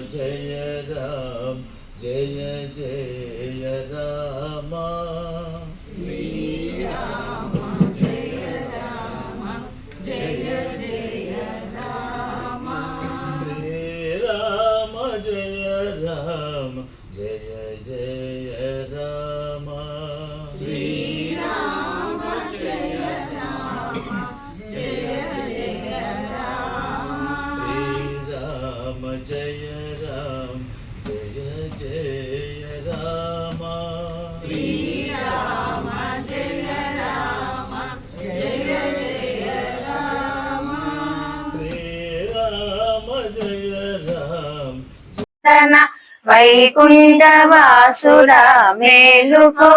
जय राम जय जय राम श्री राम जय राम जय जय राम श्री राम जय राम जय जय राम श्री राम जय राम जय जय राम श्री राम जय राम जय जय राम श्री राम जय राम जय जय राम श्री राम जय राम వైకుంఠవాసుడా మేలుకో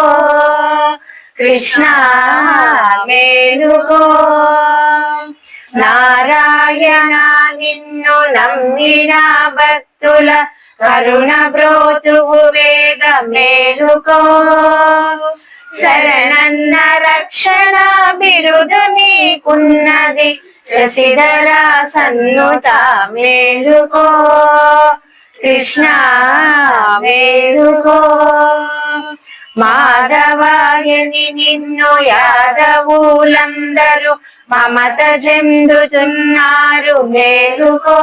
కృష్ణ మేలుకో నారాయణ నిన్ను నమ్మిన భక్తుల కరుణ బ్రోతువు వేగ మేలుకో శరణన్న రక్షణ బిరుదు నీకున్నది శశిధర సన్నుత మేలుకో కృష్ణ మేలుకో మాధవాయని నిన్ను యాదవులందరూ మమత చెందుతున్నారు మేలుకో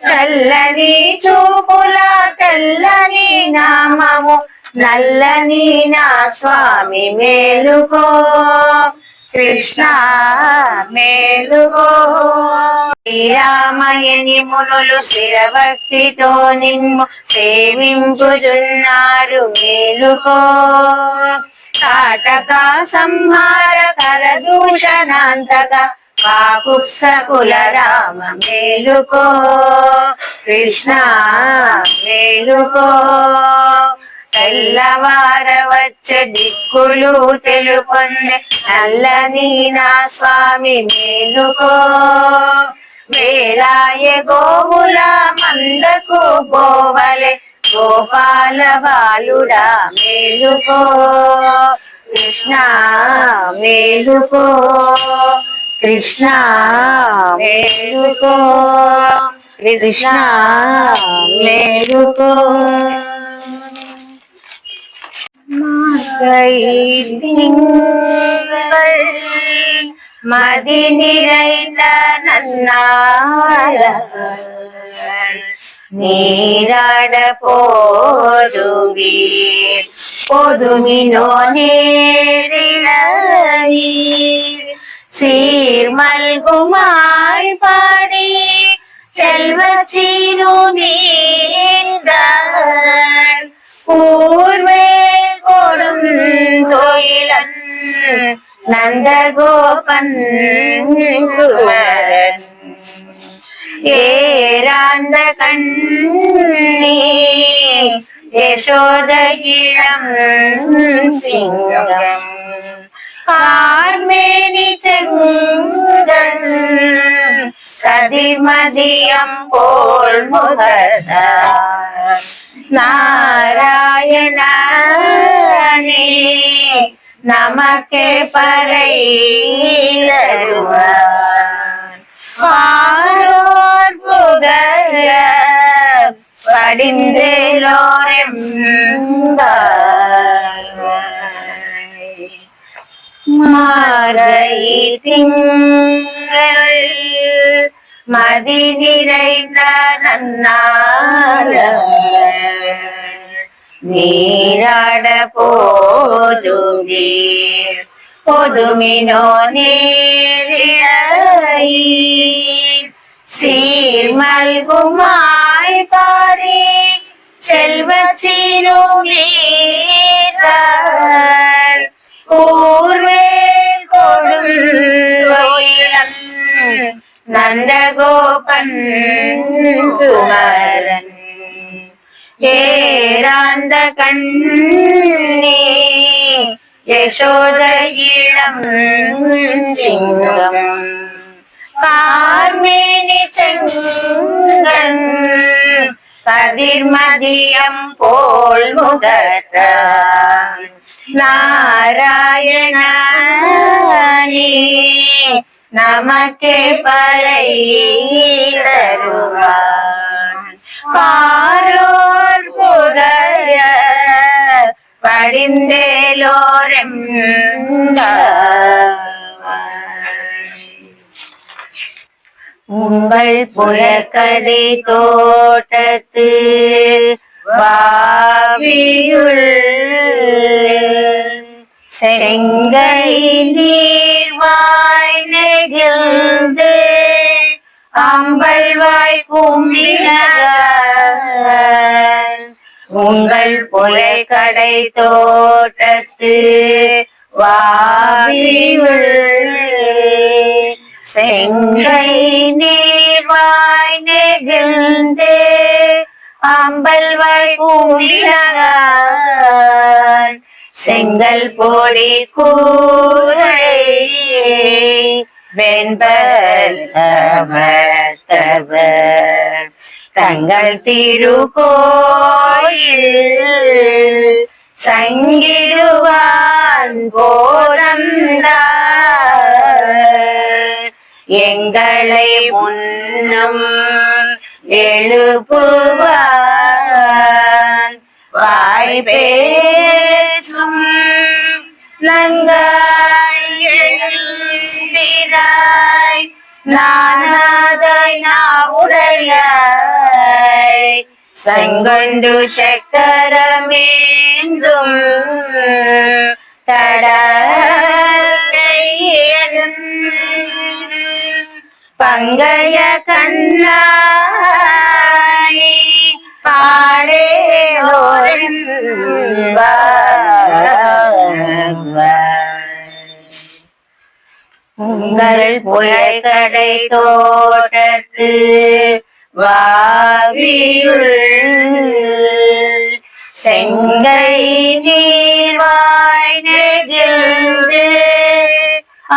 చల్లని చూపుల తెల్లని నామము నల్లని నా స్వామి మేలుకో కృష్ణ మేలుకో శ్రీరామయని మునులు శిరభక్తితో నిన్ను సేవింపుచున్నారు మేలుకో కాటక సంహార కరదూషణాంతక కాకుత్సకుల రామ మేలుకో కృష్ణ మేలుకో తెల్లవార వచ్చే దిక్కులు తెలుపొందే నల్లని నా స్వామి మేలుకో వేళాయ గోవుల మందకు పోవలే గోపాల బాలుడా మేలుకో కృష్ణ మేలుకో కృష్ణ మేలుకో కృష్ణ మేలుకో மதி நிறைந்த நன்னார நீராட போதுவீர் பொதுமினோ நேரிழீர் சீர்மல்குமாய் பாடி செல்வச்சீனு நீந்தார் பூர்வே கொடும் தொயிலன் நந்தகோபன் குமரன் ஏராந்த கண்ணி யசோத இளம் சிங்கம் கார்மேனி செங்கன் கதிர்மதியம் போல் முகத்தார் நாராயணனே நமக்கே பறை தருவான் பாரோர் புகழ படிந்தேலோரெம்பாய் மாரை திங்கள் மதி நிறைந்த நன்னாள நீராட போதுவீர் பொதுமினோ நேரிழீர் சீர்மல்குமாய் பாடி செல்வச்சீனு நீந்தார் கூர்வேல் கொடும் தொயிலன் நந்தகோபன் குமரன் ஏராந்த கண்ணி யசோத இளம் சிங்கம் கார்மேனி செங்கன் கதிர்மதியம் போல் முகத்தான் நாராயணனே நமக்கே பறை தருவான் பாரோர் புறைய படிந்தேலோரம் உங்கள் புலக்கதை தோட்டத்து வாவியுள் செங்கை நீர்வாய் நெகிழ்ந்து அம்பல்வாய் கும்பின உங்கள் புலைக்கடை தோட்டத்து வாவியுள் செங்கை நீர்வாய் நெகிழ்ந்து அம்பல்வாய் கும்பினார் செங்கல் பொடி கூரை வெண்பவர் தங்கள் திருக்கோயில் சங்கிடுவான் போதந்தார் எங்களை முன்னம் எழுப்புவான் வாய் பேசும் நங்காய் எழுந்திராய் நானாதாய் நாவுடையாய் சங்கொண்டு சக்கரமேந்தும் தடகையன் பங்கைய கண்ணாய் பாடேலோரம் உங்கள் புயக்கடை தோட்டத்து வாவியுள் செங்கை நீர்வாய் நெகிழ்ந்து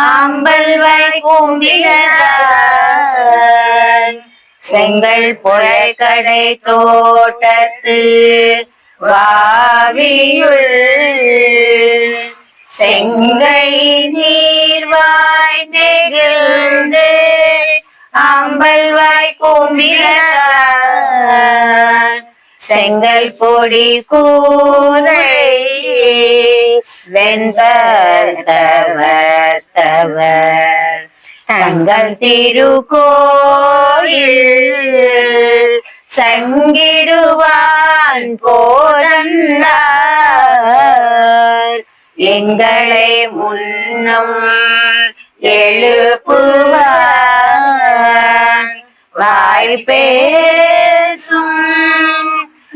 ஆம்பல்வாய் கும்பினார் செங்கல் புயக்கடை தோட்டத்து வாவியுள் செங்கை நீர்வாய் நெகிழ்ந்து அம்பல்வாய் கும்பினார் செங்கல் பொடி கூரை வெண்பவர் தங்கள் திருக்கோயில் சங்கிடுவான் போதந்தார் எங்களை முன்னம் எழுப்புவான் வாய் பேசும்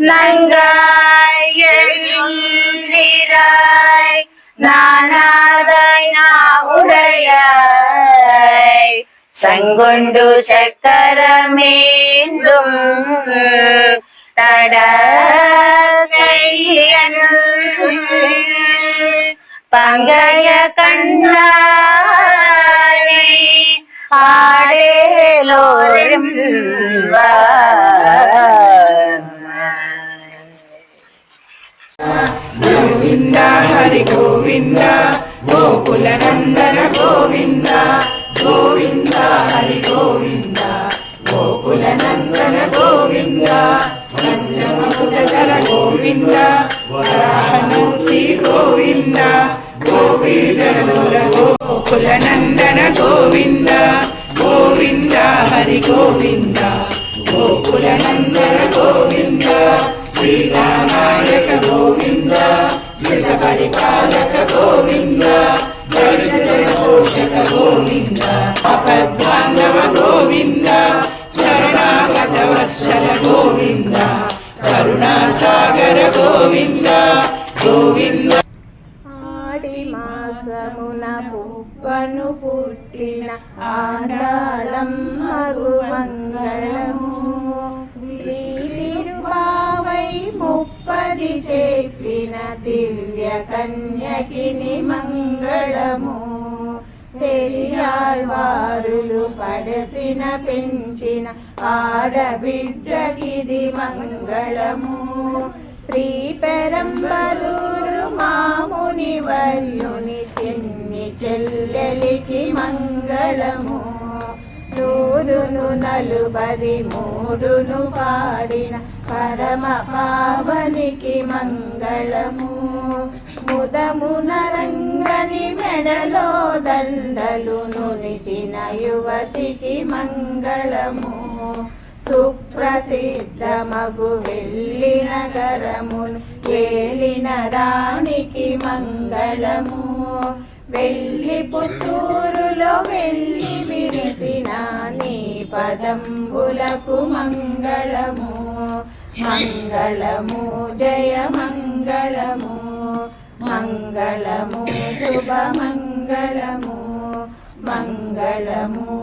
நங்காய் எழுந்திராய் நானாதாய் நாவுடையாய் சங்கொண்டு சக்கரமேந்தும் தடகையன் பங்கைய கண்ணாய் ஆடேலோரம் गोविंद हरि गोविंद गोकुल नंदन गोविंद गोविंद हरि गोविंद गोकुल नंदन गोविंद पंचमुखधर गोविंद वराहमूर्ति गोविंद गोविंद गोकुल नंदन गोविंद गोविंद हरि गोविंद गोकुल नंदन गोविंद श्रीरामायक गोविंद श्रित परिपालक गोविंद जगपोषक गोविंद अपद्बान्धव गोविंद शरणागत वत्सल गोविंद करुणासागर गोविंद गोविंद ఆడి మాసమున పుప్పను పుట్టిన ఆండాళమ్మగు మంగళము శ్రీ తిరుబావై ముప్పది చెప్పిన దివ్య కన్యకిని మంగళము పెరియాళ్వారులు పడసిన పెంచిన ఆడబిడ్డకిది మంగళము శ్రీ పెరంబదూరు మాముని వర్యుని చిన్ని చెల్లెలికి మంగళము నూరును నలుబది మూడును పాడిన పరమ పావనికి మంగళము. ముదమున రంగని మెడలో దండలు నునిచిన యువతికి మంగళము. సుప్రసిద్ధమగు వెళ్ళి నగరమును ఏలిన రాణికి మంగళము. వెళ్ళి పుత్తూరులో వెళ్ళి విరిసిన నీ పదంబులకు మంగళము. మంగళము జయ మంగళము, మంగళము శుభ మంగళము, మంగళము